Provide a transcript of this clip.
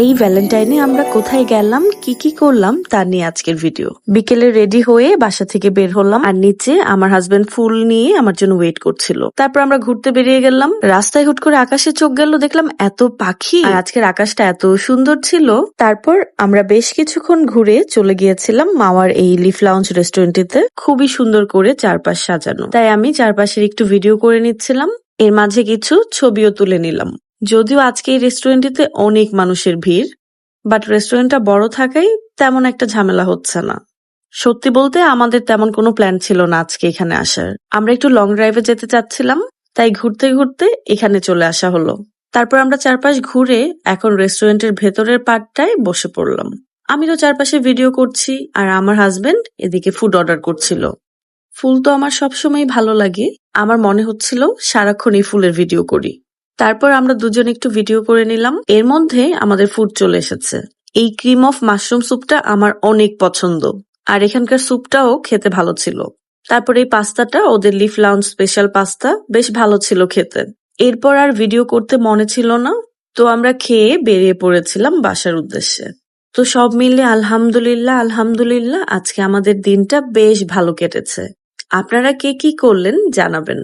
এই ভ্যালেন্টাইনে আমরা কোথায় গেলাম, কি কি করলাম তা নিয়ে আজকের ভিডিও। বিকেলে রেডি হয়ে বাসা থেকে বের হলাম, আর নিচে আমার হাজবেন্ড ফুল নিয়ে আমার জন্য ওয়েট করছিল। তারপর আমরা ঘুরতে বেরিয়ে গেলাম। রাস্তায় হুট করে আকাশে চোখ গেল, দেখলাম এত পাখি, আর আজকের আকাশটা এত সুন্দর ছিল। তারপর আমরা বেশ কিছুক্ষণ ঘুরে চলে গিয়েছিলাম মাওয়ার এই লিফ লাউঞ্জ রেস্টুরেন্টটিতে। খুবই সুন্দর করে চারপাশ সাজানো, তাই আমি চারপাশের একটু ভিডিও করে নিচ্ছিলাম, এর মাঝে কিছু ছবিও তুলে নিলাম। যদিও আজকে এই রেস্টুরেন্টটিতে অনেক মানুষের ভিড়, বাট রেস্টুরেন্টটা বড় থাকায় তেমন একটা ঝামেলা হচ্ছে না। সত্যি বলতে আমাদের তেমন কোনো প্ল্যান ছিল না আজকে এখানে আসার। আমরা একটু লং ড্রাইভে যেতে চাচ্ছিলাম, তাই ঘুরতে ঘুরতে এখানে চলে আসা হলো। তারপর আমরা চারপাশ ঘুরে এখন রেস্টুরেন্টের ভেতরের পার্টটায় বসে পড়লাম। আমি তো চারপাশে ভিডিও করছি, আর আমার হাজবেন্ড এদিকে ফুড অর্ডার করছিল। ফুল তো আমার সবসময় ভালো লাগে, আমার মনে হচ্ছিল সারাক্ষণ এই ফুলের ভিডিও করি। তারপর আমরা দুজন একটু ভিডিও করে নিলাম। এর মধ্যে আমাদের ফুড চলে এসেছে। এই ক্রিম অফ মাশরুম স্যুপটা আমার অনেক পছন্দ, আর এখানকার স্যুপটাও খেতে ভালো ছিল। তারপর এই পাস্তাটা, ওদের লিফ লাউঞ্জ স্পেশাল পাস্তা, বেশ ভালো ছিল খেতে। এরপর আর ভিডিও করতে মনে ছিল না, তো আমরা খেয়ে বেরিয়ে পড়েছিলাম বাসার উদ্দেশ্যে। তো সব মিলে আলহামদুলিল্লাহ আলহামদুলিল্লাহ আজকে আমাদের দিনটা বেশ ভালো কেটেছে। আপনারা কে কি করলেন জানাবেন।